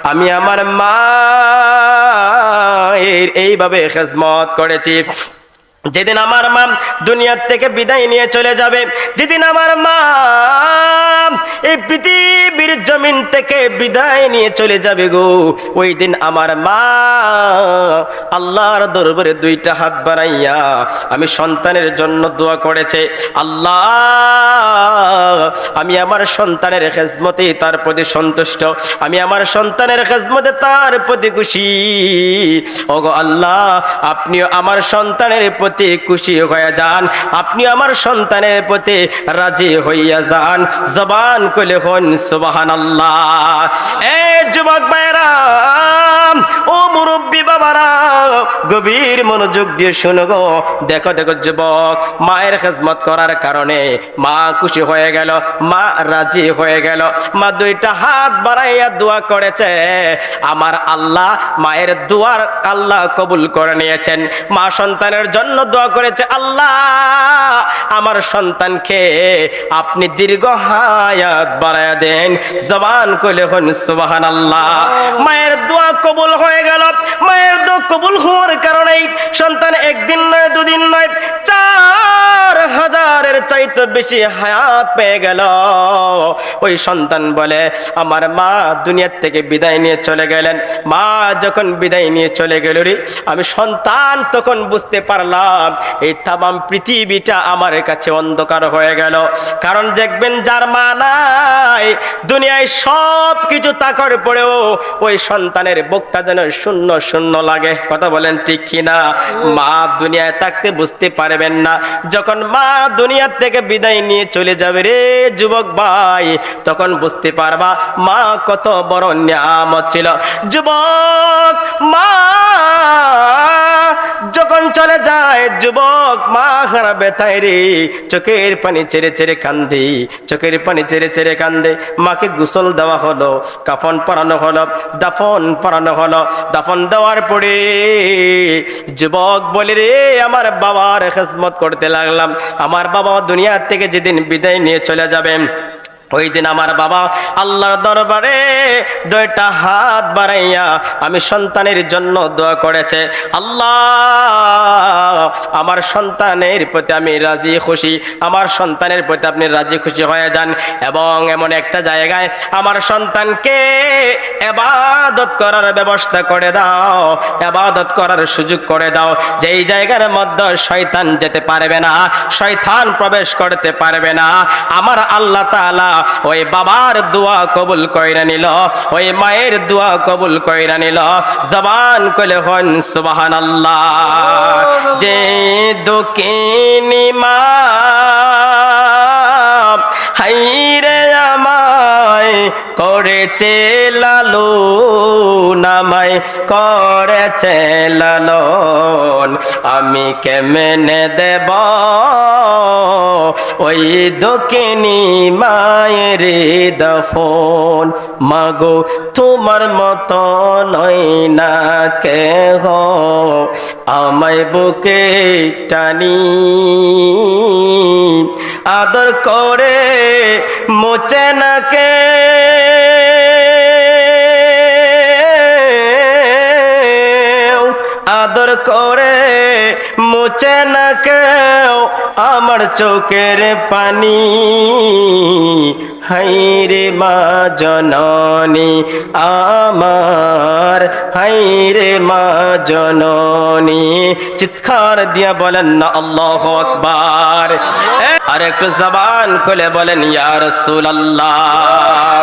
আমি আমার মা এইভাবে খেজমত করেছি। যেদিন আমার মা দুনিয়ার থেকে বিদায় নিয়ে চলে যাবে, যেদিন আমার মা এই পৃথিবীর জমিন থেকে বিদায় নিয়ে চলে যাবে গো, ওই দিন আমার মা আল্লাহর দরবারে দুইটা হাত বাড়াইয়া আমি সন্তানের জন্য দোয়া করেছে, আল্লাহ আমি আমার সন্তানের খেজমতে তার প্রতি সন্তুষ্ট, আমি আমার সন্তানের খেজমতে তার প্রতি খুশি। ওগো আল্লাহ, আপনিও আমার সন্তানের প্রতি খুশি হয়ে যান, আপনি আমার সন্তানের প্রতি রাজি হইয়া যান। জবান খুলে হন সুবহানাল্লাহ। এ যুবক ভাইরা, ও মুরব্বী বাবারা, গভীর মনোযোগ দিয়ে শুনো গো। দেখো দেখো যুবক, মায়ের খেজমত করার কারণে মা খুশি হয়ে গেল, মা রাজি হয়ে গেল, মা দুইটা হাত বাড়াইয়া দোয়া করেছে। আমার আল্লাহ মায়ের দোয়ার আল্লাহ কবুল করে নিয়েছেন। মা সন্তানের জন্য দোয়া করেছে, আল্লাহ আমার সন্তানকে আপনি দীর্ঘ হায়াত বাড়ায়া দেন। জবান খুলে হন সুবহানাল্লাহ। মায়ের দোয়া কবুল হয়ে গেল। মায়ের দোয়া কবুল হওয়ার কারণেই সন্তান একদিন নয়, দুদিন নয়, 4000-এর চাইতে বেশি হায়াত পেয়ে গেল। ওই সন্তান বলে, আমার মা দুনিয়ার থেকে বিদায় নিয়ে চলে গেলেন। মা যখন বিদায় নিয়ে চলে গেল রে, আমি সন্তান তখন বুঝতে পারলাম এই তামাম পৃথিবীটা আমার কাছে অন্ধকার হয়ে গেল। কারণ দেখবেন, যার মা নাই, দুনিয়ায় সব কিছু থাকার পরেও ওই সন্তানের বুকটা যেন শূন্য শূন্য লাগে। কথা বলেন ঠিক কিনা? মা দুনিয়ায় থাকতে বুঝতে পারবেন না, যখন মা দুনিয়ার থেকে বিদায় নিয়ে চলে যাবে রে যুবক ভাই, তখন বুঝতে পারবা মা কত বড় নিয়ামত ছিল। যুবক, মা যখন চলে যায়, যুবক মা হারা ব্যথায় রে চোখের পানি ছেড়ে ছেড়ে কান্দে, চোখের পানি ছেড়ে ছেড়ে কান্দে। মাকে গোসল দেওয়া হলো, কাফন পরানো হলো, দাফন পরানো হলো। দাফন দেওয়ার পরে যুবক বলে, রে আমার বাবার খেজমত করতে লাগলাম। আমার বাবা দুনিয়া থেকে যেদিন বিদায় নিয়ে চলে যাবেন, ওই দিন আমার বাবা আল্লাহর দরবারে দুইটা হাত বাড়াইয়া আমি সন্তানের জন্য দোয়া করেছে, আল্লাহ আমার সন্তানের প্রতি আমি রাজি খুশি, আমার সন্তানের প্রতি আপনি রাজি খুশি হয়ে যান, এবং এমন একটা জায়গায় আমার সন্তানকে ইবাদত করার ব্যবস্থা করে দাও, ইবাদত করার সুযোগ করে দাও, যেই জায়গার মধ্যে শয়তান যেতে পারবে না, শয়তান প্রবেশ করতে পারবে না। আমার আল্লাহ তাআলা ওই বাবার দোয়া কবুল কইরা নিল, ওই মায়ের দোয়া কবুল কইরা নিল। জবান খুলে হন সুবহানাল্লাহ। যে দোকিনি মা হাইরে আমায় করেছে লালন, আমায় করেছে লালন, আমি কেমনে দেব ওই দোকিনি মায়ের দাফন। মাগো তোমার মতো নয় না কেহ, আমায় বুকে টানি আদর করে মোচে না কে, আদর করে মোচে না কেউ আমার চোখের পানি। হাইরে মা জননী আমার, হাইরে মা জননী। চিৎকার দিয়া বলেন না আল্লাহু আকবার। আর একটু জবান খুলে বলেন ইয়া রাসূলুল্লাহ।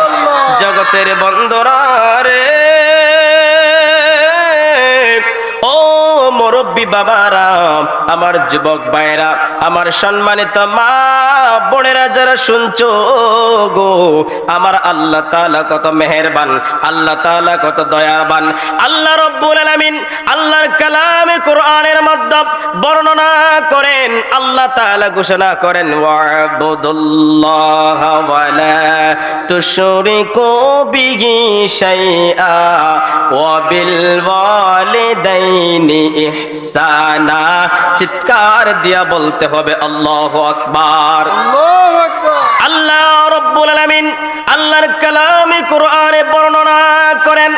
জগতের বন্ধুরা রে, ও মুরব্বী বাবারা, আমার যুবক ভাইরা, আমার সম্মানিত মা বোনেরা যারা শুনছো গো, আমার আল্লাহ তাআলা কত মেহেরবান, আল্লাহ তাআলা কত দয়াবান। আল্লাহ রাব্বুল আলামিন আল্লাহর কালামে কোরআনের মধ্যে বর্ণনা করেন, আল্লাহ তাআলা ঘোষণা করেন, ওয়া'বুদুল্লাহা ওয়ালা তুশরিকু বিহি শাইআ ওয়া বিল ওয়ালিদাইনি ইহসানা। চিৎকার দিয়া বলতে হবে আল্লাহু আকবার। আল্লাহ রাব্বুল আলামিন আল্লাহর কালামে কোরআনে বর্ণনা করেন,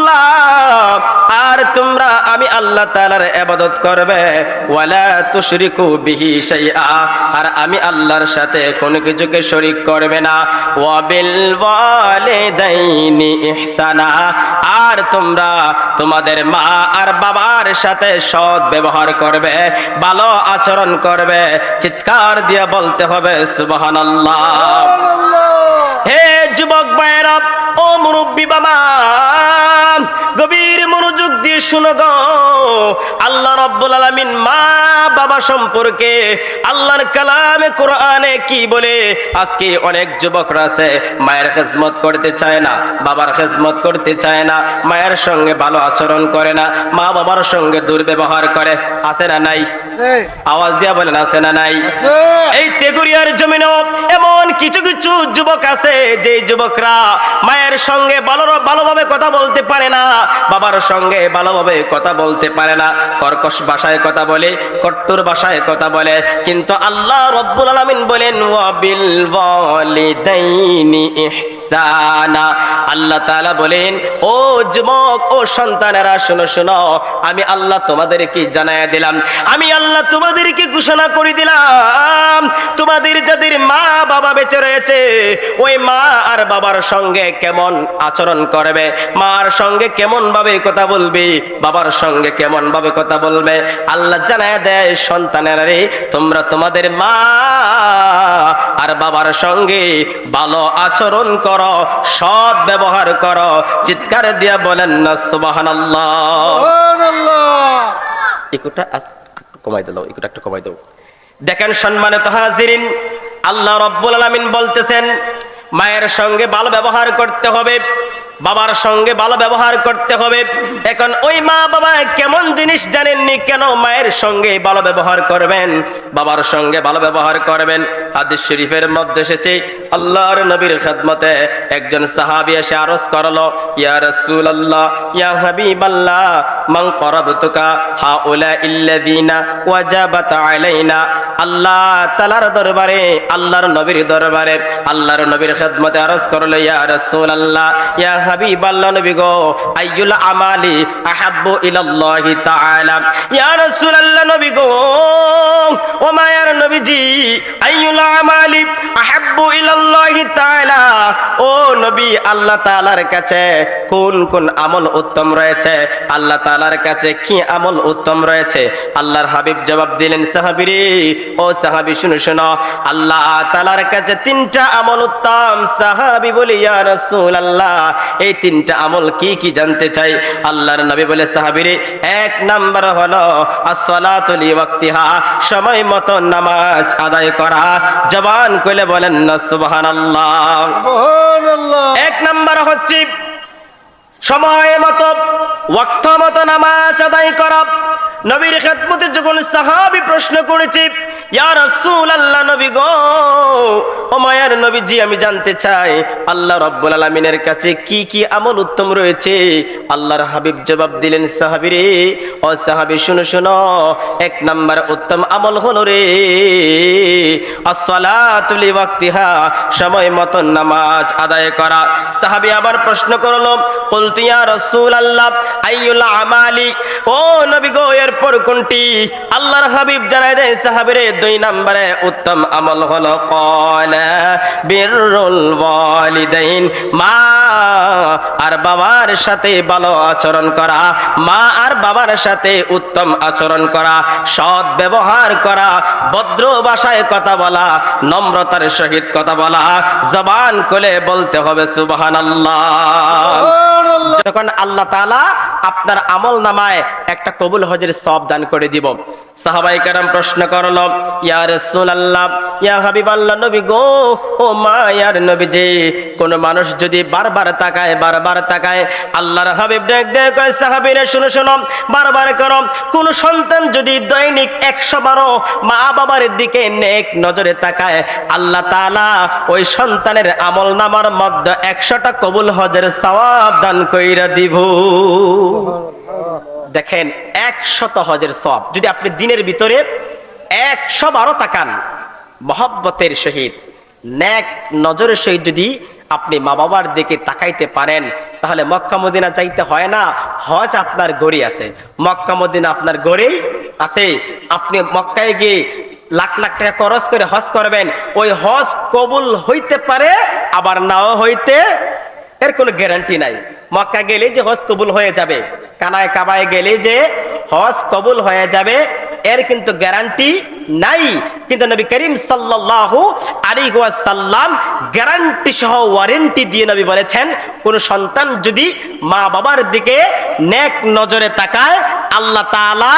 আল্লাহ, আর তোমরা আমি আল্লাহ তাআলার ইবাদত করবে, ওয়ালা তুশরিকু বিহি শাইআ, আর আমি আল্লাহর সাথে কোনো কিছুকে শরীক করবে না, ওয়া বিল ওয়ালিদাইনি ইহসানা, আর তোমরা তোমাদের মা আর বাবার সাথে সৎ ব্যবহার করবে, ভালো আচরণ করবে। চিৎকার দিয়ে বলতে হবে সুবহানাল্লাহ। হে যুবক ভাইরা, ও মুরব্বী বাবা, গভীর মনোযোগ দিয়ে শুনো গো। আল্লাহ রাব্বুল আলামিন মা বাবা সম্পর্কে আল্লাহর কালামে কোরআনে কি বলে? আজকে অনেক যুবকরা আছে মায়ের খেদমত করতে চায় না, বাবার খেদমত করতে চায় না, মায়ের সঙ্গে ভালো আচরণ করে না, মা বাবার সঙ্গে দুর্ব্যবহার করে। আছে না নাই? আওয়াজ দিয়া বলেন আছে না নাই? এই তেগুরিয়ার জমিনেও এমন কিছু কিছু যুবক আছে যে যুবকরা মায়ের সঙ্গে ভালোভাবে কথা বলতে পারে না, বাবার সঙ্গে ভালোভাবে কথা বলতে পারে না, কর্কশ ভাষায় কথা বলে, কট্টর ভাষায় কথা বলে। কিন্তু আল্লাহ রাব্বুল আলামিন বলেন ওয়া বিল ওয়ালিদাইনি ইহসানা। আল্লাহ তাআলা বলেন, ও যুবক, ও সন্তানেরা, শোনো শোনো, আমি আল্লাহ তোমাদেরকে জানায়া দিলাম, আমি আল্লাহ তোমাদেরকে ঘোষণা করে দিলাম, তোমাদের যাদের মা বাবা বেঁচে রয়েছে ওই মা আর বাবার সঙ্গে কেমন আচরণ করবে, মার সঙ্গে কেমন ভাবে কথা বলবে, বাবার সঙ্গে কেমন ভাবে কথা বলবে। আল্লাহ জানায় দেয়, সন্তানেরা রে, তোমরা তোমাদের মা আর বাবার সঙ্গে ভালো আচরণ করো, সৎ ব্যবহার করো। চিৎকার দিয়া বলেন না সুবহানাল্লাহ। ইকুটা কমাই দিল, ইকুটা একটু কমাই দাও। দেখেন সম্মানিত হাজিরিন, আল্লাহ রাব্বুল আলামিন বলতেছেন মায়ের সঙ্গে ভালো ব্যবহার করতে হবে, বাবার সঙ্গে ভালো ব্যবহার করতে হবে। এখন ওই মা বাবা কেমন জিনিস জানেননি, কেন মায়ের সঙ্গে ভালো ব্যবহার করবেন, বাবার সঙ্গে ভালো ব্যবহার করবেন? হাদিস শরীফের মধ্যে এসেছে, আল্লাহর নবীর খেদমতে একজন সাহাবী এসে আরজ করলো, ইয়া রাসূলুল্লাহ, ইয়া হাবিবাল্লাহ, মান করাবতুকা হাউলা ইল্লাযিনা ওয়াজাবাত আলাইনা। আল্লাহ তাআলার দরবারে, আল্লাহর নবীর দরবারে আল্লাহর নবীর খেদমতে আরজ করলো, ইয়া রাসূলুল্লাহ, ইয়া হাবিবাল্লাহ, নবী গো, আইয়ুল আমালি আহাব্বু ইলাল্লাহি তাআলা। ইয়া রাসূলুল্লাহ, নবী গো, ও মায়ার নবীজি, আইয়ুল আমালি আহাব্বু ইলাল্লাহি তাআলা, ও নবী, আল্লাহ তাআলার কাছে কোন কোন আমল উত্তম রয়েছে, আল্লাহ তাআলার কাছে কি আমল উত্তম রয়েছে? আল্লাহর হাবিব জবাব দিলেন, সাহাবীরে, ও সাহাবী শুনো শোনো, আল্লাহ তাআলার কাছে তিনটা আমল উত্তম। সাহাবী বলে, ইয়া রাসূলুল্লাহ, এই তিনটা আমল কি কি জানতে চাই? আল্লাহর নবী বলে, সাহাবীরে, এক নাম্বার হলো as-সালাতু লিওয়াক্তিহা, সময় মতো নামাজ আদায় করা। জবান খুলে বলেন না সুবহানাল্লাহ। সুবহানাল্লাহ। এক নাম্বার হচ্ছে সময় মতো, ওয়াক্ত মতো নামাজ আদায় করা। নবীর খেদমতে যখন সাহাবী প্রশ্ন করেছে, ইয়া রাসূলুল্লাহ, নবী গো, ও মায়ার নবীজি, আমি জানতে চাই আল্লাহ রাব্বুল আলামিনের কাছে কি কি আমল উত্তম রয়েছে। আল্লাহর হাবিব জবাব দিলেন, সাহাবীরে, ও সাহাবী শুনো শোনো, এক নাম্বার উত্তম আমল হলো রে as-সালাতু লিওয়াক্তিহা, সময় মতো নামাজ আদায় করা। সাহাবী আবার প্রশ্ন করলো, কুলতু ইয়া রাসূলুল্লাহ আইয়ুল আমালি, ও নবী গো, এরপর কোনটি? আল্লাহর হাবিব জানায় দেয়, সাহাবীরে, দুই নম্বরে উত্তম আমল হলো ক্বালা বিররুল ওয়ালিদাইন, মা আর বাবার সাথে ভালো আচরণ করা, মা আর বাবার সাথে উত্তম আচরণ করা, সৎ ব্যবহার করা, ভদ্র ভাষায় কথা বলা, নম্রতার সহিত কথা বলা। জবান খুলে বলতে হবে সুবহানাল্লাহ। যখন আল্লাহ তাআলা আপনার আমল নামায় একটা কবুল হজের সওয়াব দান করে দিব, সাহাবায়ে কেরাম প্রশ্ন করলো, ইয়া রাসূলুল্লাহ, ইয়া হাবিবাল্লাহ, নবী গো, ও মায়ার নবীজি, কোন মানুষ যদি বারবার তাকায়, আল্লাহর হাবিব ডাক দেয়, কয়, সাহাবীরা শুনো শোনো, বারবার করো, কোন সন্তান যদি দৈনিক 100 বারও মা বাবার দিকে নেক নজরে তাকায়, আল্লাহ তাআলা ওই সন্তানের আমল নামার মধ্যে 100টা কবুল হজের সওয়াব দান কইরা দিব। দেখেন, 100 হজের সওয়াব যদি আপনি দিনের ভিতরে 100 বারও তাকান, মহব্বতের সহিত, নেক নজরের সহিত যদি আপনি মা বাবার দিকে তাকাইতে পারেন, তাহলে মক্কা মদিনা যাইতে হয় না, হজ আপনার গড়ি আছে, মক্কা মদিনা আপনার গড়েই আছে। আপনি মক্কায় গিয়ে লাখ লাখ টাকা খরচ করে হজ করবেন, ওই হজ কবুল হইতে পারে আবার নাও হইতে, এর কোনো গ্যারান্টি নাই। মক্কা গেলে যে হজ কবুল হয়ে যাবে, কানায় কাবায় গেলে যে হজ কবুল হয়ে যাবে, এর কিন্তু গ্যারান্টি নাই। কিন্তু নবী করিম সাল্লাল্লাহু আলাইহি ওয়াসাল্লাম গ্যারান্টি সহ ওয়ারেন্টি দিয়ে নবী বলেছেন, কোন সন্তান যদি মা বাবার দিকে নেক নজরে তাকায়, আল্লাহ তাআলা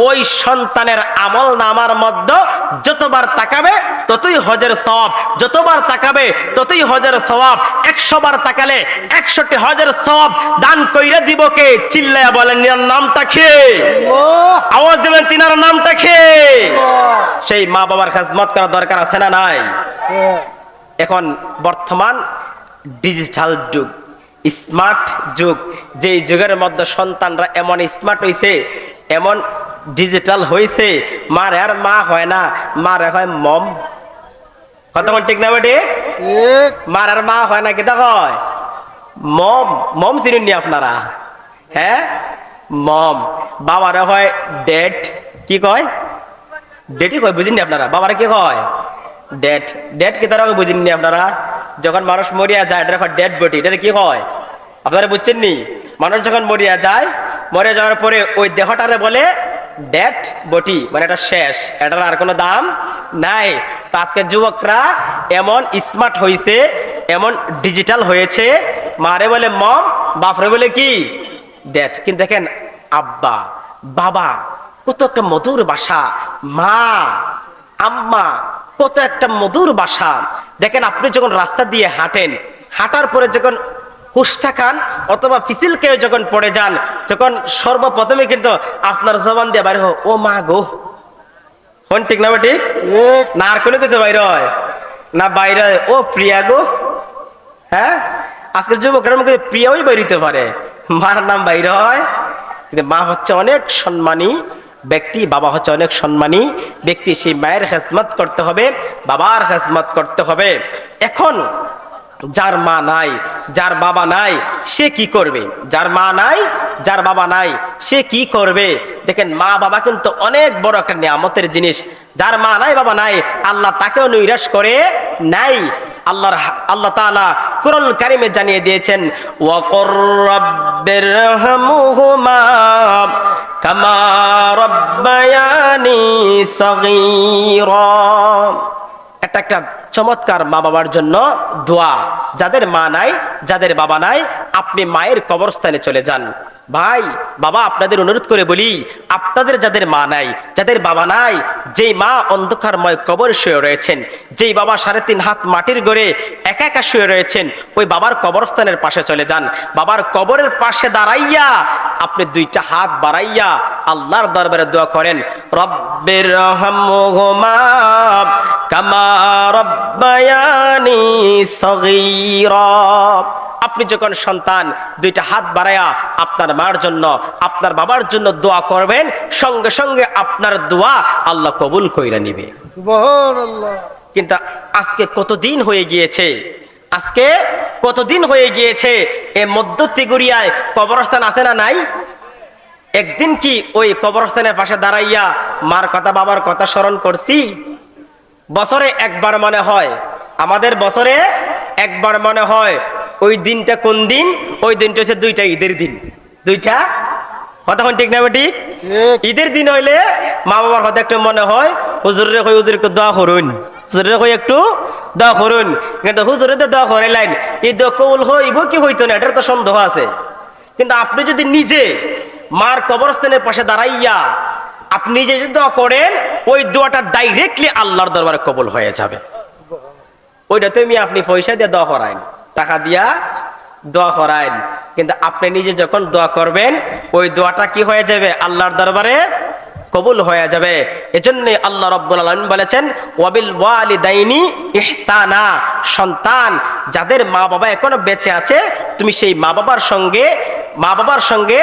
ওই সন্তানের আমল নামার মধ্যে যতবার তাকাবে ততই হজের সওয়াব, যতবার তাকাবে ততই হজের সওয়াব। 100 বার তাকালে 100টি হজের সওয়াব দান কইরা দিব কে? চিল্লায়া বলেন নামটা খেয়ে, আওয়াজ দেবেন তিনার নামটা খেয়ে। সেই মা বাবার খেদমত করা দরকার আছে না নাই? এখন বর্তমান ডিজিটাল যুগ, স্মার্ট যুগ, যে যুগের মধ্যে সন্তানরা এমন স্মার্ট হইছে, এমন ডিজিটাল হইছে, মার আর মা হয় না, মার হয় মম। কথা বল ঠিক না বেটে? মার আর মা হয় না, কিতা হয়? মম। মম চিনুন নি আপনারা? হ্যাঁ, মম। বাবারা হয় ড্যাড। কি কয়? ডেটই কয়, বুঝিনি আপনারা? বাবারা কি কয়? ড্যাড। ড্যাড কি তারা বুঝিনি আপনারা? যখন মানুষ মরিয়া যায় এটা ডেড বডি, এটা কি হয় আপনারা বুঝছেন নি? মানুষ যখন মরিয়া যায়, মরে যাওয়ার পরে ওই দেহটারে বলে ডেড বডি, মানে এটা শেষ, এটার আর কোনো দাম নাই। তো আজকের যুবকরা এমন স্মার্ট হয়েছে, এমন ডিজিটাল হয়েছে, মারে বলে মম, বাপরে বলে কি? ড্যাড। কিন্তু দেখেন আব্বা বাবা কত একটা মধুর ভাষা, মা আম্মা কত একটা মধুর ভাষা। দেখেন আপনি যখন রাস্তা দিয়ে হাঁটেন, হাঁটার পরে যখন হুশ থাকান অথবা ফিসিল কেউ যখন পড়ে যান, তখন সর্বপ্রথমে কিন্তু আপনার জবান দিয়ে বাইরে ও মা গো, হন ঠিক না বেটি? না আর কোনো কিছু বাইরে হয় না, বাইরে ও প্রিয়া গো। হ্যাঁ, আজকের যুবকরা মুখে প্রিয়াই বেরিতে পারে, মার নাম বাইরে হয়। কিন্তু মা হচ্ছে অনেক সম্মানী ব্যক্তি, বাবা হচ্ছে অনেক সম্মানী ব্যক্তি। সেই মায়ের খেদমত করতে হবে, বাবার খেদমত করতে হবে। এখন যার মা নাই, যার বাবা নাই, সে কি করবে? যার মা নাই, যার বাবা নাই, সে কি করবে? দেখেন মা বাবা কিন্তু অনেক বড় একটা নিয়ামতের জিনিস। যার মা নাই বাবা নাই, আল্লাহ তাকেও নৈরাশ করে নাই। আল্লাহ তাআলা কুরআন কারীমে জানিয়ে দিয়েছেন, ওয়াকুর রাব্বিরহামহুমা কামা রাব্বায়ানি সাগীরা। একটা চমৎকার মা বাবার জন্য দোয়া। যাদের মা নাই, যাদের বাবা নাই, আপনি মায়ের কবরস্থানে চলে যান। ভাই বাবা, আপনাদের অনুরোধ করে বলি, আপনাদের যাদের মা নাই, যাদের বাবা নাই, যেই মা অন্ধকারময় কবরে শুয়ে রয়েছেন, যেই বাবা 3.5 হাত মাটির ঘরে একা একা শুয়ে রয়েছেন, ওই বাবার কবরস্থানের পাশে চলে যান। বাবার কবরের পাশে দাঁড়াইয়া আপনি 2টা হাত বাড়াইয়া আল্লাহর দরবারে দোয়া করেন, রব্বিরহামহুমা কামা রাব্বায়ানি সগীরা। আপনি যখন সন্তান 2টা হাত বাড়ায়া আপনার মার জন্য, আপনার বাবার জন্য দোয়া করবেন, সঙ্গে সঙ্গে আপনার দোয়া আল্লাহ কবুল কইরা নিবে। সুবহানাল্লাহ। কিন্তু আজকে কতদিন হয়ে গিয়েছে, আজকে কতদিন হয়ে গিয়েছে এই মধ্য তিগুরিয়ায় কবরস্থান আছে না নাই? একদিন কি ওই কবরস্থানের পাশে দাঁড়াইয়া মার কথা বাবার কথা স্মরণ করছি? বছরে একবার মনে হয়, আমাদের বছরে একবার মনে হয়। ওই দিনটা কোন দিন? ওই দিনটা হচ্ছে 2টা ঈদের দিন। 2টা কথা ঠিক না বেটি? ঈদের দিন হইলে মা বাবার কথা একটু মনে হয়, হুজুরে কই হুজুর একটু দোয়া করুন, হুজুরে কই একটু দোয়া করুন। কিন্তু হুজুরে তো দোয়া করাইলেন, এই দোয়া কবুল হইব কি হইতো না এটার তো সন্দেহ আছে। কিন্তু আপনি যদি নিজে মার কবরস্থানের পাশে দাঁড়াইয়া আপনি নিজে যদি দোয়া করেন, ওই দোয়াটা ডাইরেক্টলি আল্লাহর দরবারে কবুল হয়ে যাবে। ওইটা তুমি আপনি পয়সা দিয়ে দোয়া করাইন, টাকা দিয়া দোয়া করাইন, কিন্তু আপনি নিজে যখন দোয়া করবেন ওই দোয়াটা কি হয়ে যাবে? আল্লাহর দরবারে কবুল হয়ে যাবে। এজন্য আল্লাহ রাব্বুল আলামিন বলেছেন, ওয়াবিল ওয়ালিদাইনি ইহসানা। সন্তান যাদের মা বাবা এখনো বেঁচে আছে, তুমি সেই মা বাবার সঙ্গে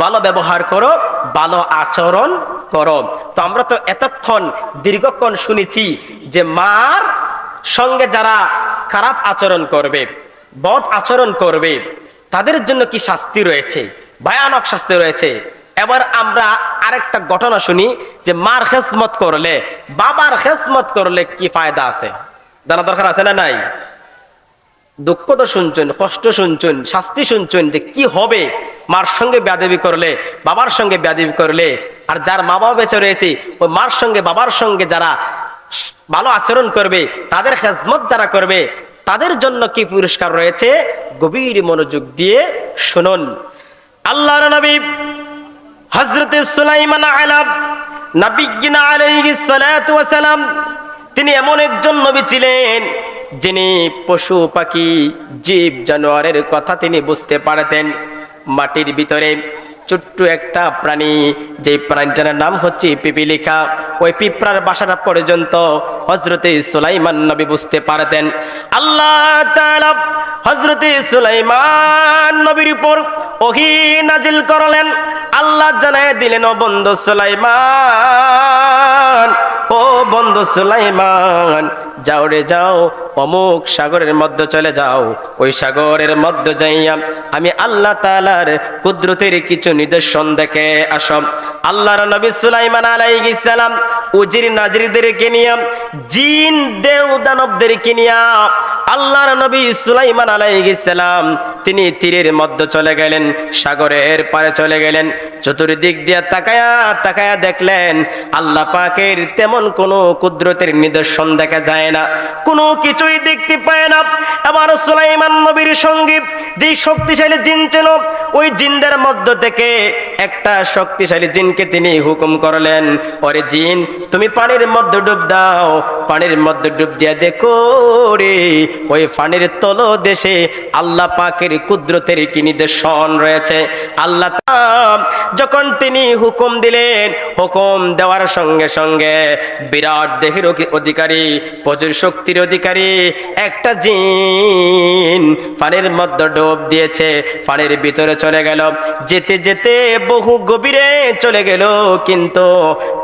ভালো ব্যবহার করো, ভালো আচরণ করো। তো আমরা তো এতক্ষণ দীর্ঘক্ষণ শুনেছি যে মার সঙ্গে যারা খারাপ আচরণ করবে, বদ আচরণ করবে, তাদের জন্য কি শাস্তি রয়েছে, ভয়ানক শাস্তি রয়েছে। এবার আমরা আরেকটা ঘটনা শুনি যে মার খেজমত করলে, বাবার খেজমত করলে কি ফায়দা আছে, জানা দরকার আছে না নাই? দুঃখ তো শুনছেন, কষ্ট শুনছেন, শাস্তি শুনছেন যে কি হবে মার সঙ্গে বেয়াদবি করলে, বাবার সঙ্গে বেয়াদবি করলে। আর যার মা বাবা বেঁচে রয়েছে, ওই মার সঙ্গে বাবার সঙ্গে যারা ভালো আচরণ করবে, তাদের খেজমত যারা করবে, তাদের জন্য কি পুরস্কার রয়েছে, গভীর মনোযোগ দিয়ে শুনুন। আল্লাহর নবী হযরত সুলাইমান নবিয়্যিনা আলাইহিস সালাতু ওয়াস সালাম, তিনি এমন একজন নবী ছিলেন যিনি পশু পাখি জীব জানোয়ারের কথা তিনি বুঝতে পারতেন। মাটির ভিতরে ছোট্ট একটা প্রাণী, যে প্রাণীটার নাম হচ্ছে পিপিলিকা, ওই পিঁপড়ার বাসাটা পর্যন্ত হযরতে সুলাইমান নবী বুঝতে পারতেন। আল্লাহ তাআলা হযরতে সুলাইমান নবীর উপর ওহী নাজিল করলেন। আল্লাহ জানায় দিলেন, ও বন্ধু সুলাইমান, ও বন্ধু সুলাইমান, যাও রে যাও, অমুক সাগরের মধ্যে চলে যাও। ওই সাগরের মধ্যে যাইয়া আমি আল্লাহ তাআলার কুদরতের কিছু নিদর্শন দেখে আসো। আল্লাহর নবী সুলাইমান আলাইহিস সালাম উজির নাজিরদেরকে নিয়ে, জিন দেও দানবদেরকে নিয়ে আল্লাহর নবী সুলাইমান আলাইহিস সালাম তিনি তীরের মধ্যে চলে গেলেন, সাগরের পারে চলে গেলেন। চতুর্দিক দিয়ে তাকায়া তাকায়া দেখলেন আল্লাহ পাকের তেমন কোনো কুদরতের নিদর্শন দেখা যায় না, কোনো কিছুই দেখতে পায় না। আবার সুলাইমান নবীর সঙ্গে যে শক্তিশালী জিন ছিল, ওই জিনদের মধ্য থেকে একটা শক্তিশালী জিনকে তিনি হুকুম করলেন, ওরে জিন, তুমি পানির মধ্যে ডুব দাও। পানির মধ্যে ডুব দিয়া দেখো রে, ওই পানির তলদেশে আল্লাহ পাকের কুদরতের কি নিদর্শন রয়েছে। আল্লাহ যখন তিনি হুকুম দিলেন, হুকুম দেওয়ার সঙ্গে সঙ্গে বিরাট দেহের অধিকারী, প্রচুর শক্তির অধিকারী একটা জিন পানির মধ্যে ডুব দিয়েছে, পানির ভিতরে চলে গেল। যেতে যেতে বহু গভীরে চলে গেল, কিন্তু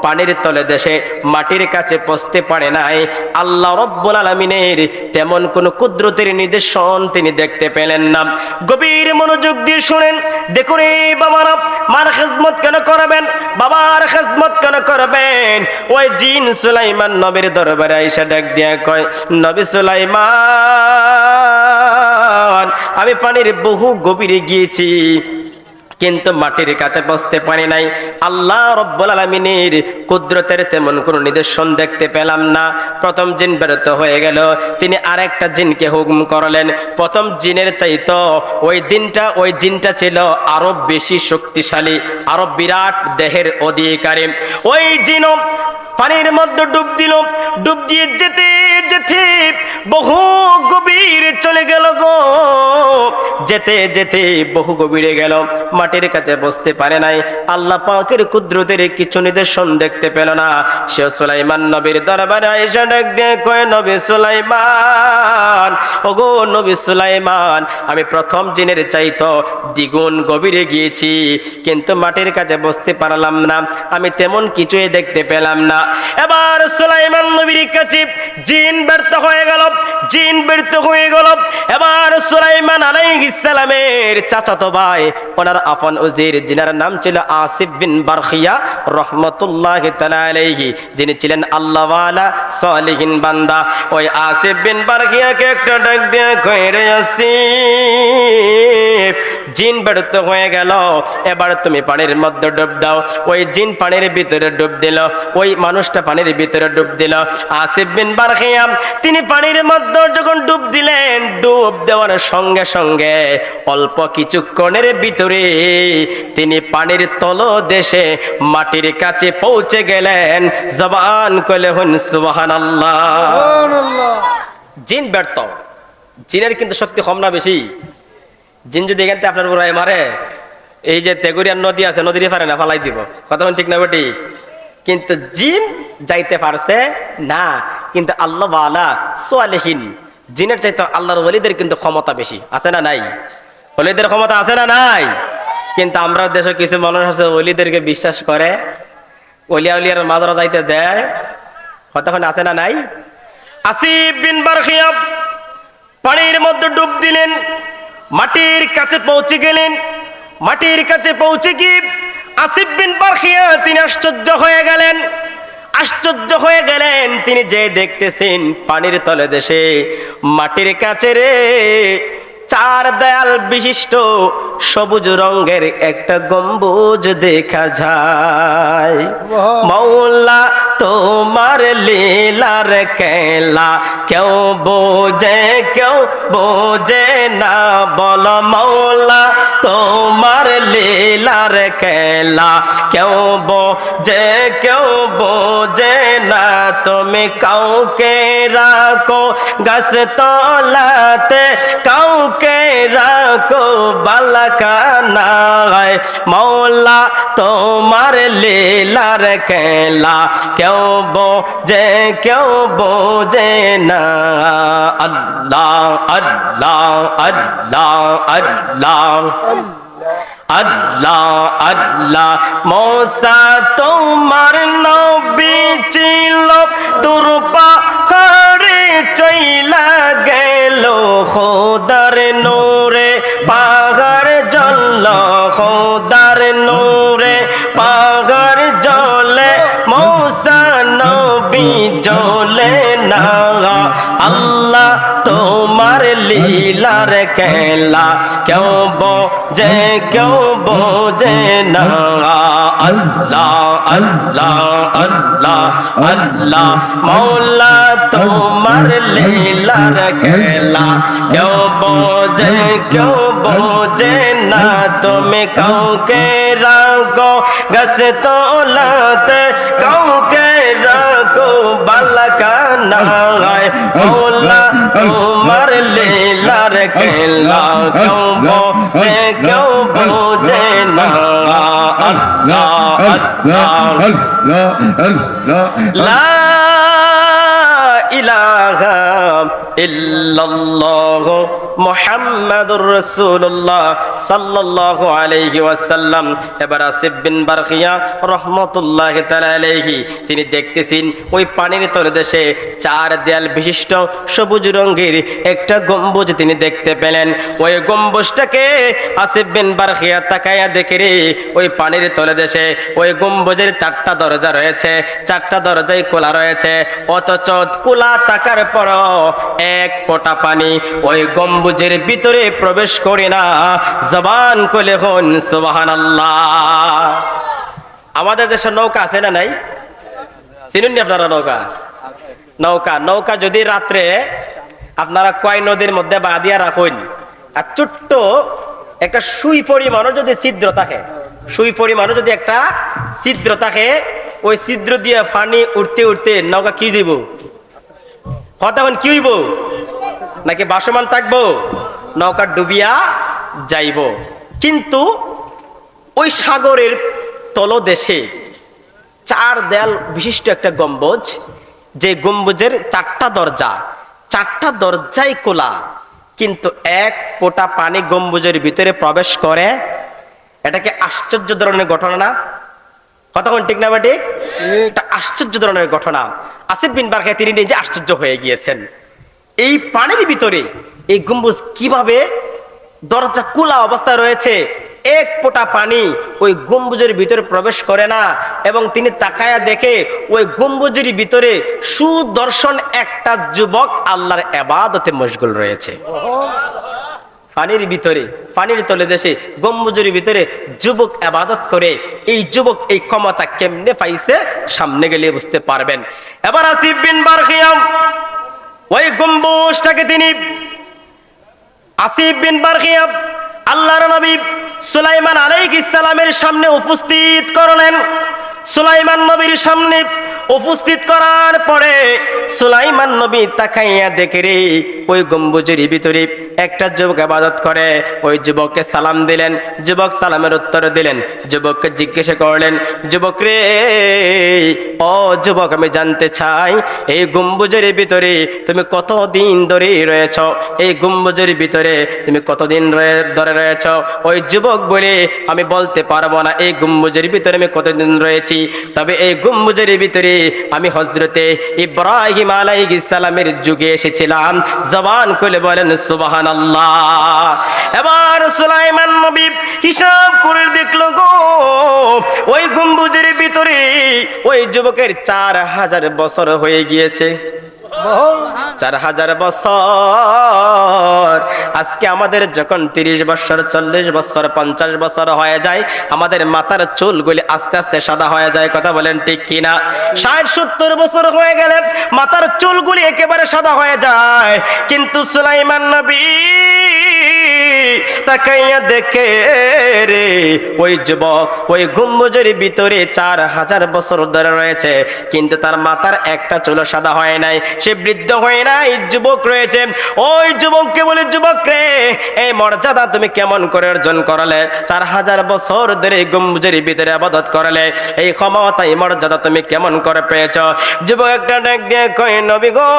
পানির তলে দেশে মাটির কাছে পৌঁছতে পারে নাই। আল্লাহ রাব্বুল আলামিনের তেমন কোন কুদরতের নিদর্শন তিনি দেখতে পেলেন না। গভীর মনোযোগ দিয়ে শুনেন, দেখো রে বাবারা, মার খেজমত কেন করবেন, বাবার খেজমত কেন করবেন? ওই জিন সুলাইমান নবীর দরবারে আইসা ডাক দিয়া কয়, নবী সুলাইমান, আমি পানির বহু গভীরে গিয়েছি, কিন্তু মাটির কাছে পৌঁছতে পারি নাই। আল্লাহ রাব্বুল আলামিনের কুদরতের তেমন কোনো নিদর্শন দেখতে পেলাম না। প্রথম জিন বেরত হয়ে গেল, তিনি আরেকটা জিনকে হুকুম করলেন। প্রথম জিনের চাইতো ওই জিনটা ছিল আরো বেশি শক্তিশালী, আরো বিরাট দেহের অধিকারী। ওই জিনও পানির মধ্যে ডুব দিল। ডুব দিয়ে যেতে যেতে বহু গভীর চলে গেল গো, যেতে যেতে বহু গভীরে গেল, মাটির কাছে বসতে পারে নাই। আল্লাহ পাকের কুদরতের কিছু নিদর্শন দেখতে পেল না। সে সুলাইমান নবীর দরবারে আয়েশা ডাক দিয়ে কয়, নবী সুলাইমান, ওগো নবী সুলাইমান, আমি প্রথম জিনের চাইতো দ্বিগুণ গভীরে গিয়েছি, কিন্তু মাটির কাছে বসতে পারলাম না, আমি তেমন কিছুই দেখতে পেলাম না। এবার সুলাইমান নবীর কাছে জিন ব্যর্থ হয়ে গেল, জিন ব্যর্থ হয়ে গেল। এবার সুলাইমান আলাইহিস সালামের চাচাতো ভাই, ওনার আপন উজির, জিনার নাম ছিল আসিফ বিন বারখিয়া রাহমাতুল্লাহি তাআলা আলাইহি, যিনি ছিলেন আল্লাহওয়ালা সালিহিন বান্দা। ওই আসিফ বিন বারখিয়াকে একটা ডাক দিয়ে কয়, রে আসিফ, জিন ব্যর্থ হয়ে গেল, এবার তুমি পানির মধ্যে ডুব দাও। ওই জিন পানির ভিতরে ডুব দিল, ওই মানুষটা পানির ভিতরে ডুব দিল। আসিফ বিন বারখিয়া তিনি পানির মধ্যে যখন ডুব দিলেন, ডুব দেওয়ার সঙ্গে সঙ্গে অল্প কিছুক্ষণের ভিতরে তিনি পানির তলদেশে মাটির কাছে পৌঁছে গেলেন। জবান কইলে হন সুবহানাল্লাহ। জিন ব্যর্থ, জিনের কিন্তু শক্তি কম না বেশি? জিন যদি এখান থেকে আপনার উপর মারে, এই যে তেগুরিয়ার নদী আছে, নদীর পারে না ফালাই দিব, কথা ঠিক না বেটি? কিন্তু জিন যাইতে পারছে না। কিন্তু আল্লাহ ওয়ালা সালেহিন জিনের চাইতে আল্লাহর ওলিদের কিন্তু ক্ষমতা বেশি, আছে না নাই? ওলিদের ক্ষমতা আছে না নাই? কিন্তু আমরা দেশে কিছু মানুষ আছে ওলিদেরকে বিশ্বাস করে, ওলিয়া উলিয়ার মাজারা যাইতে দেয়, কতক্ষণ আছে না নাই? আসিফ বিন বারখিয়া পানির মধ্যে ডুব দিলেন, মাটির কাছে পৌঁছে গেলেন। মাটির কাছে পৌঁছে কি আসিফ বিন বারখিয়া তিনি আশ্চর্য হয়ে গেলেন। আশ্চর্য হয়ে গেলেন, তিনি যে দেখতেছেন পানির তলে দেশে মাটির কাছে রে চার দেয়াল বিশিষ্ট সবুজ রঙের একটা গম্বুজ দেখা যায়। মৌলা তোমার লীলার খেলা কেউ বোঝে না, বল মৌলা তোমার লীলার খেলা কেউ বোঝে না। তুমি কাউকে রাখো গাছ তলাতে, কাউকে রাখো বালাখানায়, মৌলা তোমার লীলার খেলা কেউ বোঝে না। আল্লাহ আল্লাহ আল্লাহ আল্লাহ আল্লাহ আল্লাহ। মূসা তোমার নবী ছিল, দূর পাহাড়ে চইলা গেল, খোদার নূরে পাহাড় জ্বলল, খোদার নূরে পাহাড় জ্বলে, মূসা নবী জ্বলে না। আল্লাহ তোমার লীলার খেলা কেউ বোঝে না। আল্লাহ আল্লাহ আল্লাহ আল্লাহ। মৌলা তোমার লীলার খেলা কেউ বোঝে না। তুমি কাউকে রাখো গাছ তলাতে, কাউকে রাখো বালাখানায়, মৌলা তোমার লীলার খেলা কেউ বোঝে না। আল্লাহ আল্লাহ লা ইলাহা ইল্লাল্লাহ মুহাম্মাদুর রাসূলুল্লাহ সাল্লাল্লাহু আলাইহি ওয়াসাল্লাম। এবার আসিফ বিন বারখিয়া রাহমাতুল্লাহি তাআলা আলাইহি তিনি দেখতেছেন ওই পানির তলদেশে চার দেয়াল বিশিষ্ট সবুজ রঙের একটা গম্বুজ তিনি দেখতে পেলেন। ওই গম্বুজটাকে আসিফ বিন বারখিয়া তাকায়া দেখে রে ওই পানির তলদেশে ওই গম্বুজের চারটা দরজা রয়েছে, চারটা দরজাই খোলা রয়েছে, অথচ খোলা থাকার পরও এক ফোঁটা পানি ওই গম্বুজের ভিতরে প্রবেশ করে না। জবান খুলে হন সুবহানাল্লাহ। আমাদের দেশে নৌকা আছে না নাই? চিনুন নি আপনারা নৌকা? নৌকা যদি রাত্রে আপনারা কয় নদীর মধ্যে বাঁধিয়া রাখুন, আর ছোট্ট একটা সুই পরিমাণও যদি ছিদ্র থাকে, সুই পরিমাণও যদি একটা ছিদ্র থাকে, ওই ছিদ্র দিয়ে পানি উঠতে উঠতে নৌকা কি যাইব? তখন কি হইব? নাকি ভাসমান থাকবো? নৌকা ডুবিয়া যাইব। কিন্তু ওই সাগরের তলদেশে চার দেয়াল বিশিষ্ট একটা গম্বুজ, যে গম্বুজের চারটা দরজাই খোলা, কিন্তু এক ফোঁটা পানি গম্বুজের ভিতরে প্রবেশ করে। এটাকে আশ্চর্য ধরনের ঘটনা না? কতক্ষণ ঠিক না ঠিক? এটা আশ্চর্য ধরনের ঘটনা। আসিফ বিন বারখিয়া তিনি নিজে আশ্চর্য হয়ে গিয়েছেন, এই পানির ভিতরে এই গম্বুজ কিভাবে দরজা খোলা অবস্থায় রয়েছে, এক ফোঁটা পানি ওই গম্বুজের ভিতরে প্রবেশ করে না। এবং তিনি তাকায়া দেখে ওই গম্বুজের ভিতরে সুদর্শন একটা যুবক আল্লাহর ইবাদতে মশগুল রয়েছে। পানির ভিতরে, পানির তলে দেশে গম্বুজের ভিতরে যুবক ইবাদত করে। এই যুবক এই ক্ষমতা কেমনে পাইছে সামনে গেলে বুঝতে পারবেন। এবার আসিফ বিন বারখিয়া ওই গম্বুজটাকে তিনি আসিফ বিন বারখিয়া আল্লাহর নবী সুলাইমান আলাইহিস সালামের সামনে উপস্থিত করলেন। সুলাইমান নবীর সামনে উপস্থিত করার পরে সুলাইমান নবী তাকাইয়া দেখে রে ওই গম্বুজের ভিতরে একটা যুবক ইবাদত করে। ওই যুবককে সালাম দিলেন, যুবক সালামের উত্তর দিলেন। যুবককে জিজ্ঞাসা করলেন, যুবক রে, ও যুবক, আমি জানতে চাই এই গম্বুজের ভিতরে তুমি কতদিন ধরে রয়েছ? এই গম্বুজের ভিতরে তুমি কতদিন ধরে রয়েছ? ওই যুবক বলে, আমি বলতে পারবো না এই গম্বুজের ভিতরে আমি কতদিন রয়েছি, তবে এই গম্বুজের ভিতরে আমি হযরতে ইব্রাহিম আলাইহিস সালামের যুগে এসেছিলাম। জবান খুলে বলেন সুবহানাল্লাহ। এবার সুলাইমান নবী হিসাব করে দেখলো গো, ওই গম্বুজের ভিতরে ওই যুবকের 4000 বছর হয়ে গিয়েছে। 4000 বছর। আজকে আমাদের যখন 30 বছর, 40 বছর, 50 বছর হয়ে যায়, আমাদের মাথার চুলগুলি আস্তে আস্তে সাদা হয়ে যায়। কথা বলেন ঠিক কিনা? 60-70 বছর হয়ে গেলে মাথার চুলগুলি একেবারে সাদা হয়ে যায়। কিন্তু সুলাইমান নবী তাকাইয়া দেখে রে, ওই যুবক ওই গম্বুজের ভিতরে 4000 বছর ধরে রয়েছে, কিন্তু তার মাথার একটা চুল সাদা হয় নাই, সে বৃদ্ধ হয় নাই, যুবক রয়েছে। ওই যুবককে বলে, যুবক রে, এই মর্যাদা তুমি কেমন করে অর্জন করলে? 4000 বছর ধরে গম্বুজের ভিতরে ইবাদত করলে, এই ক্ষমতা এই মর্যাদা তুমি কেমন করে পেয়েছো? যুবক একটা ডাক দিয়ে কয়, নবী গো,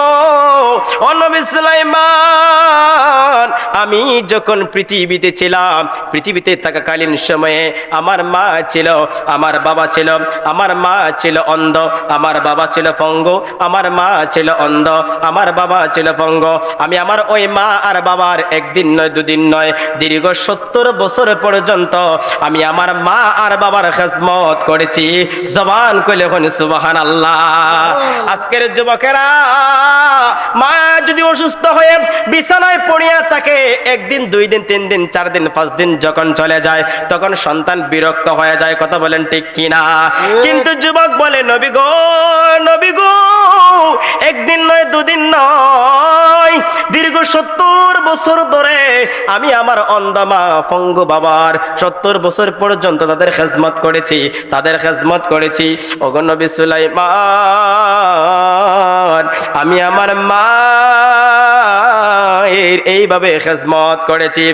ও নবী সুলাইমান, আমি যখন পৃথিবীতে ছিলাম, পৃথিবীতে থাকাকালীন সময়ে আমার মা ছিল, আমার বাবা ছিল, আমার মা ছিল অন্ধ, আমার বাবা ছিল পঙ্গু, আমার মা ছিল অন্ধ, আমার বাবা ছিল পঙ্গু। আমি আমার ওই মা আর বাবার একদিন নয়, দুদিন নয়, দীর্ঘ 70 বছর পর্যন্ত আমি আমার মা আর বাবার খেদমত করেছি। জবান কইলে সুবহানাল্লাহ। আজকের যুবকেরা, মা যদি অসুস্থ হয়ে বিছানায় পড়িয়া থাকে, একদিন, 2 দিন, 3 দিন, 4 দিন, 5 দিন যখন চলে যায়, তখন সন্তান বিরক্ত হয়ে যায়। কথা বলেন ঠিক কিনা? কিন্তু যুবক বলে, নবী গো, নবী গো, একদিন নয়, 2 দিন নয়, দীর্ঘ 70 বছর ধরে আমি আমার অন্ধ মা, পঙ্গু বাবার 70 বছর পর্যন্ত তাদের খেদমত করেছি, তাদের খেদমত করেছি। ওগো নবী সুলাইমান, আমি আমার মা এইভাবে খেদমত করেছি।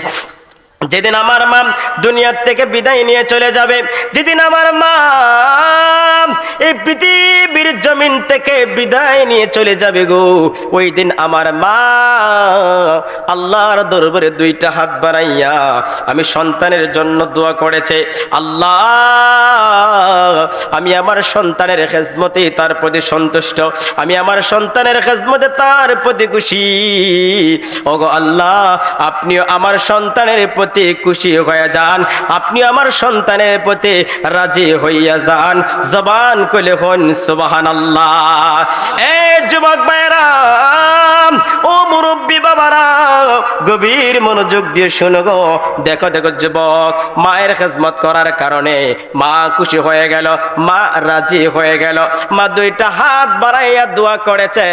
যেদিন আমার মা দুনিয়ার থেকে বিদায় নিয়ে চলে যাবে, যেদিন আমার মা এই পৃথিবীর জমিন থেকে বিদায় নিয়ে চলে যাবে গো, ওই দিন আমার মা আল্লাহর দরবারে 2টা হাত বাড়াইয়া আমি সন্তানের জন্য দোয়া করেছে, আল্লাহ, আমি আমার সন্তানের খেদমতে তার প্রতি সন্তুষ্ট, আমি আমার সন্তানের খেদমতে তার প্রতি খুশি। ওগো আল্লাহ, আপনিও আমার সন্তানের প্রতি খুশি হয়ে যান, আপনি আমার সন্তানের প্রতি রাজি হইয়া যান। জবান কইলে হন সুবহানাল্লাহ। এ যুবক ভাইরা, ও মুরব্বী বাবারা, গভীর মনোযোগ দিয়ে শুনো গো। দেখো দেখো যুবক, মায়ের খেদমত করার কারণে মা খুশি হয়ে গেল, মা রাজি হয়ে গেল, মা 2টা হাত বাড়াইয়া দোয়া করেছে।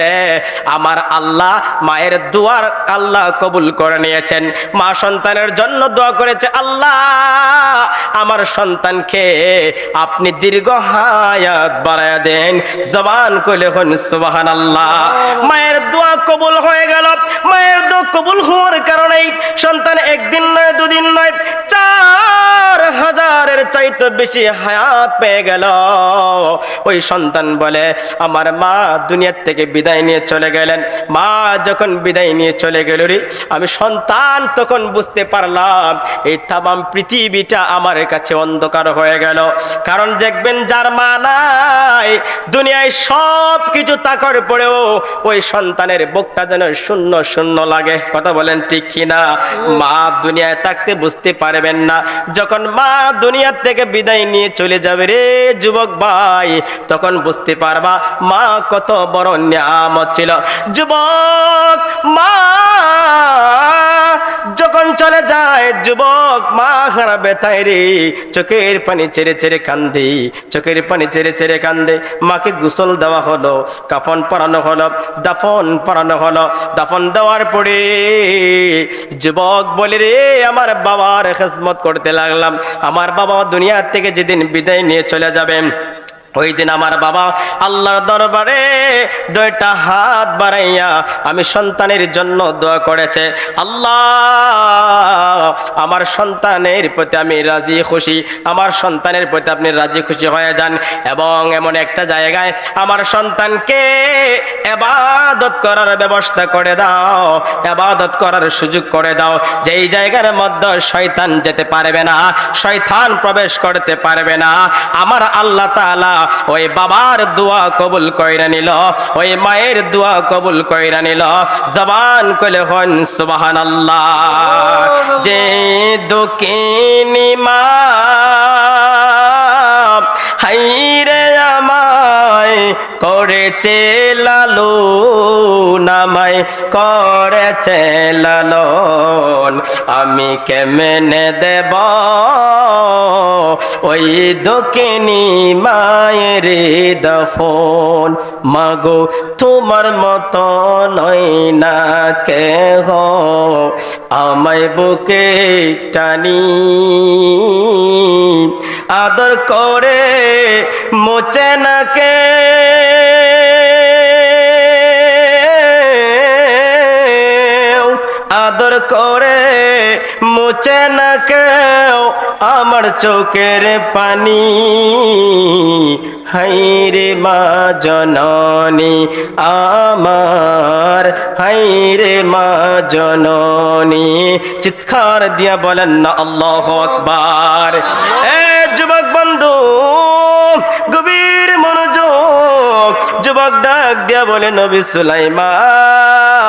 আমার আল্লাহ মায়ের দোয়ার আল্লাহ কবুল করে নিয়েছেন। মা সন্তানের জন্য দোয়া করেছে, আল্লাহ, আমার সন্তানকে আপনি দীর্ঘ হায়াত বাড়ায়া দেন। জবান কইলে হন সুবহানাল্লাহ। মায়ের দোয়া কবুল হয়ে গেল। মায়ের দোয়া কবুল হওয়ার কারণে সন্তান একদিন নয়, 2 দিন নয়, 4000-এর চাইতে বেশি হায়াত পেয়ে গেল। ওই সন্তান বলে, আমার মা দুনিয়ার থেকে বিদায় নিয়ে চলে গেলেন। মা যখন বিদায় নিয়ে চলে গেল রে, আমি সন্তান তখন বুঝতে পারলাম এই তামাম পৃথিবীটা আমার কাছে অন্ধকার হয়ে গেল। কারণ দেখবেন, যার মা নাই, দুনিয়ায় সব কিছু থাকার পরেও ওই সন্তানের বুকটা যেন শূন্য শূন্য লাগে। কথা বলেন ঠিক কিনা? মা দুনিয়ায় থাকতে বুঝতে পারবেন না, যখন মা দুনিয়ার থেকে বিদায় নিয়ে চলে যাবে রে যুবক ভাই, তখন বুঝতে পারবা মা কত বড় নিয়ামত ছিল। যুবক, মা যখন চলে যায়, যুবক মা হারাবে তাই রে, চোখের পানি ছেড়ে ছেড়ে কান্দে, চোখের পানি ছেড়ে ছেড়ে কান্দে। মাকে গোসল দেওয়া হলো, কাফন পরানো হলো, দাফন পরানো হলো। দাফন দেওয়ার পরে যুবক বলে, রে আমার বাবার খেদমত করতে লাগলাম। আমার বাবা দুনিয়া থেকে যেদিন বিদায় নিয়ে চলে যাবেন, ওই দিন আমার বাবা আল্লাহর দরবারে 2টা হাত বাড়াইয়া আমি সন্তানের জন্য দোয়া করেছে, আল্লাহ, আমার সন্তানের প্রতি আমি রাজি খুশি, আমার সন্তানের প্রতি আপনি রাজি খুশি হয়ে যান, এবং এমন একটা জায়গায় আমার সন্তানকে ইবাদত করার ব্যবস্থা করে দাও, ইবাদত করার সুযোগ করে দাও, যেই জায়গার মধ্যে শয়তান যেতে পারবে না, শয়তান প্রবেশ করতে পারবে না। আমার আল্লাহ তাআলা ওই বাবার দোয়া কবুল কইরা নিল, ওই মায়ের দোয়া কবুল কইরা নিল। জবান কইলে হন সুবহানাল্লাহ। যে দক্ষিণী মা হাইরে আমায় করেছে লালন, আমায় করেছে লালন, আমি কেমনে দেব ওই দক্ষিণী মায়ের দফন। মাগো তোমার মতো নয় না কেহ, আমায় বুকে টানি আদর করে মোচে না কে, আদর করে মুছে না কেউ আমার চোখের পানি। হাইরে মা জননী আমার, হাইরে মা জননী। চিৎকার দিয়া বলেন না আল্লাহু আকবার। এ যুবক বন্ধু গভীর মনোযোগ, যুবক ডাক দিয়া বলে নবী সুলাইমান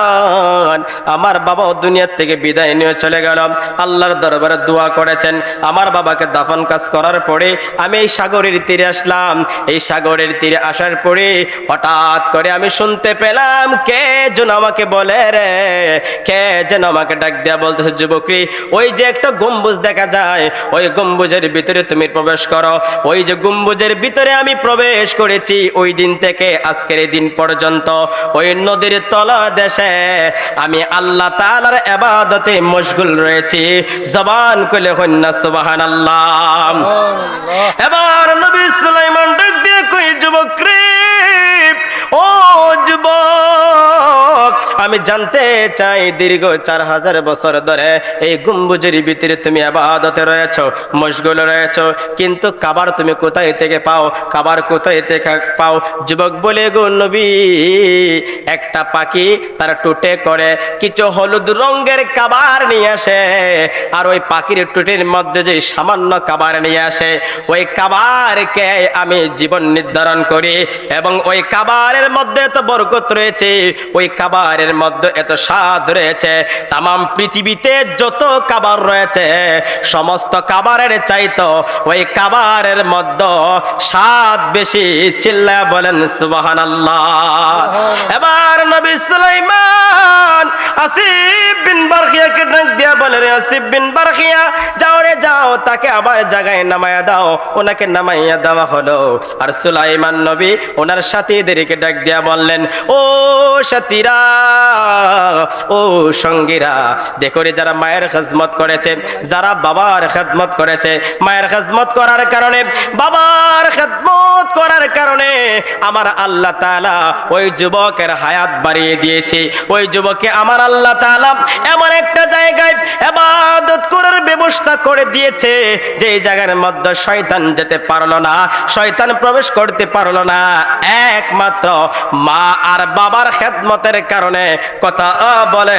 আমার বাবা দুনিয়া থেকে বিদায় নিয়ে চলে গেল। আল্লাহর দরবারে দোয়া করেছেন। আমার বাবাকে দাফন কাজ করার পরে আমি এই সাগরের তীরে আসলাম। এই সাগরের তীরে আসার পরে হঠাৎ করে আমি শুনতে পেলাম কে যেন আমাকে বলে রে, কে যেন আমাকে ডাক দেয়া বলতেছে, যুবকরি ওই যে একটা গম্বুজ দেখা যায়, ওই গম্বুজের ভিতরে তুমি প্রবেশ করো। ওই যে গম্বুজের ভিতরে আমি প্রবেশ করেছি, ওই দিন থেকে আজকের এই দিন পর্যন্ত ওই নদীর তলদেশে আমি আল্লাহ তাআলার ইবাদতে মশগুল রয়েছি। জবান খুলে হন্না সুবহানাল্লাহ। এবার নবী সুলাইমান ডাক দিয়ে কই, যুবক রে, ও যুবক, আমি জানতে চাই দীর্ঘ 4000 বছর ধরে এই গম্বুজের ভিতরে তুমি ইবাদতে রয়েছো, মশগুল রয়েছো, কিন্তু কাবার তুমি কোথায় থেকে পাও, কাবার কোথায় থেকে পাও? যুবক বলে, গো নবী, একটা পাখি তার টুটে করে কিছু হলুদ রঙের কাবার নিয়ে আসে, আর ওই পাখির টুটির মধ্যে যে সামান্য কাবার নিয়ে আসে, ওই কাবারকে আমি জীবন নির্ধারণ করি, এবং ওই কাবারের মধ্যে এত বরকত রয়েছে, ওই কাবারের মধ্যে এত স্বাদ রয়েছে, তামাম পৃথিবীতে যত কাবার রয়েছে সমস্ত কাবারের চাইতো ওই কাবারের মধ্যে স্বাদ বেশি। চিল্লা বলেন সুবহানাল্লাহ। এবার নবী সুলাইমান আসিফ বিন বারখিয়াকে ডাক দিয়া বলে, রে আসিফ বিন বারখিয়া, যাও রে যাও, তাকে আবার জায়গায় নামায়া দাও। ওনাকে নামাইয়া দেওয়া হলো। আর সুলাইমান নবী ওনার সাথীদেরকে ডাক দিয়া বললেন, ও সাথীরা, ও সঙ্গীরা, দেখো রে, যারা মায়ের খেদমত করেছে, যারা বাবার খেদমত করেছে, মায়ের খেদমত করার কারণে, বাবার খেদমত করার কারণে আমার আল্লাহ তাআলা ওই যুবকের হায়াত বাড়িয়ে দিয়েছে। ওই যুবককে আমার আল্লাহ তাআলা এমন একটা জায়গায় ইবাদত করার ব্যবস্থা করে দিয়েছে যে জায়গার মধ্যে শয়তান যেতে পারলো না, শয়তান প্রবেশ করতে পারলো না, একমাত্র মা আর বাবার খেদমতের কারণে। কথা বলে